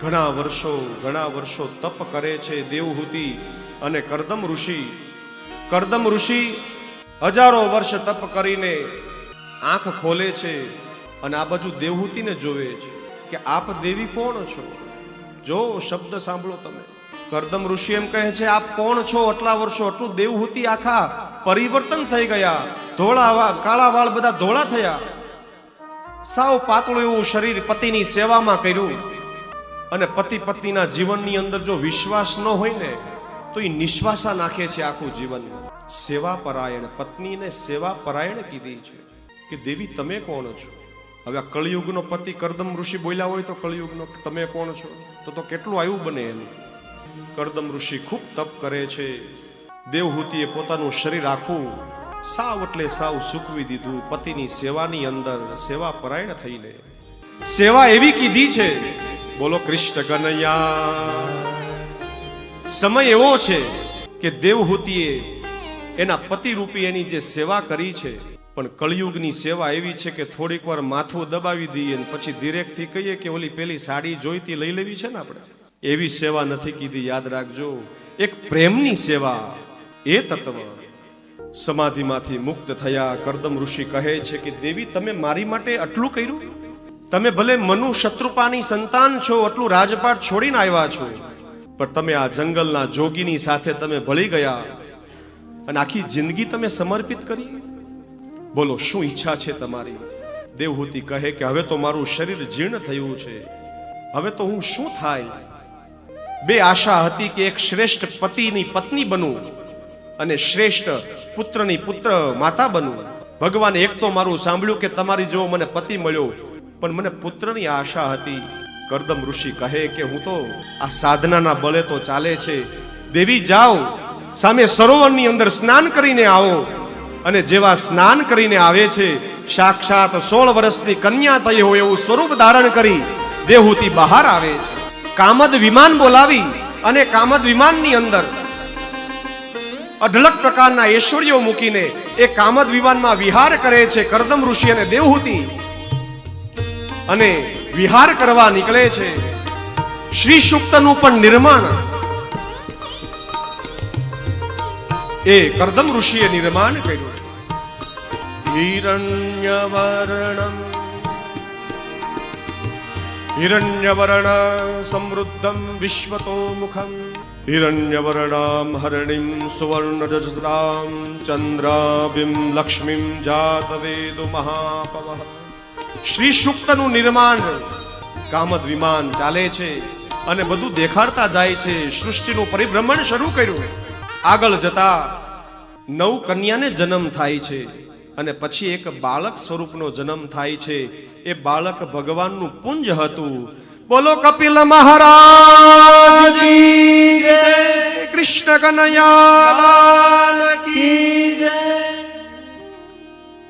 ઘણા વર્ષો તપ કરે છે દેવહૂતિ અને કરદમ ઋષિ હજારો વર્ષ તપ કરીને આંખ ખોલે છે અને આ બાજુ દેવહૂતિને જોવે છે કે આપ દેવી કોણ છો? જો શબ્દ સાંભળો તમે. કરદમ ઋષિ એમ કહે છે, આપ કોણ છો? આટલા વર્ષો આટલું. દેવહૂતિ આખા પરિવર્તન થઈ ગયા, કાળા વાળ બધા ધોળા થયા, સાવ પાતળું એવું શરીર પતિની સેવામાં કર્યું. અને પતિ પત્નીના જીવનની અંદર જો વિશ્વાસ ન હોય ને તો એ નિશ્વાસા નાખે છે આખું જીવન. સેવા પરાયણ, પત્નીને સેવા પરાયણ કીધી છે કે દેવી તમે કોણ છો? હવે આ કળિયુગનો પતિ કરદમ ઋષિ બોલ્યા હોય તો કળિયુગનો તમે કોણ છો તો કેટલું આવ્યું બને એનું. કરદમ ઋષિ ખૂબ તપ કરે છે. દેવહૂતિએ પોતાનું શરીર આખું સાવ એટલે સાવ સૂકવી દીધું પતિની સેવાની અંદર, સેવા પરાયણ થઈને. સેવા એવી કીધી છે, બોલો કૃષ્ણ કનૈયા. સમય એવો છે કે દેવહૂતિએ એના પતિ રૂપી એની જે સેવા કરી છે, પણ કળિયુગની સેવા એવી છે કે થોડીક વાર માથું દબાવી દઈએ ને પછી ધીરેકથી કહીએ કે ઓલી પેલી સાડી જોઈતી લઈ લેવી છે ને આપણે, એવી સેવા નથી કીધી. યાદ રાખજો, એક પ્રેમની સેવા. એ તત્વ. સમાધિમાંથી મુક્ત થયા કરદમ ઋષિ કહે છે કે દેવી તમે મારી માટે આટલું કર્યું? તમે ભલે મનુ શત્રુપાની સંતાન છો, આટલું રાજપાટ છોડીને આવ્યા છો, પણ તમે આ જંગલના જોગીની સાથે તમે ભળી ગયા અને આખી જિંદગી તમે સમર્પિત કરી. બોલો શું ઈચ્છા છે તમારી? દેવહૂતિ કહે કે હવે તો મારું શરીર જીર્ણ થયું છે, હવે તો હું શું થાય? બે આશા હતી કે એક શ્રેષ્ઠ પતિની પત્ની બનું અને શ્રેષ્ઠ પુત્રની પુત્ર માતા બનું. ભગવાને એક તો મારું સાંભળ્યું કે તમારી જેવો મને પતિ મળ્યો, પણ મને પુત્રની આશા હતી. કરદમ ઋષિ કહે કે હું તો આ સાધનાના બળે તો ચાલે છે. દેવી જાઓ, સામે સરોવરની અંદર સ્નાન કરીને આવો. અને જેવા સ્નાન કરીને આવે છે, સાક્ષાત 16 વર્ષની કન્યા થઈ હોય એવું સ્વરૂપ ધારણ કરી દેવહૂતિ બહાર આવે છે. કામદ વિમાન બોલાવી અને કામદ વિમાનની અંદર અઢળક પ્રકારના ઐશ્વર્યો મૂકીને એ કામદ વિમાનમાં વિહાર કરે છે કરદમ ઋષિ અને દેવહૂતિ. અને વિહાર કરવા નીકળે છે. શ્રી સૂક્તનું પણ નિર્માણ એ કરદમ ઋષિએ નિર્માણ કર્યું. હિરણ્યવર્ણ સમૃદ્ધમ વિશ્વતો મુખમ હિરણ્યવર્ણામ હરણિમ સુવર્ણરજસામ ચંદ્રાબિમ લક્ષ્મીમ જાતવેદુ મહાપવઃ. શ્રી સૂક્તનું નિર્માણ, કામદ વિમાન ચાલે છે અને બધું દેખાડતા જાય છે. સૃષ્ટિનું પરિભ્રમણ શરૂ કર્યું. આગળ જતા 9 કન્યાને જન્મ થાય છે અને પછી એક બાળક સ્વરૂપનો જન્મ થાય છે. એ બાળક ભગવાનનું પુંજ હતું. બોલો કપિલ મહારાજ કી જય, કૃષ્ણ કનૈયા લાલ કી જય.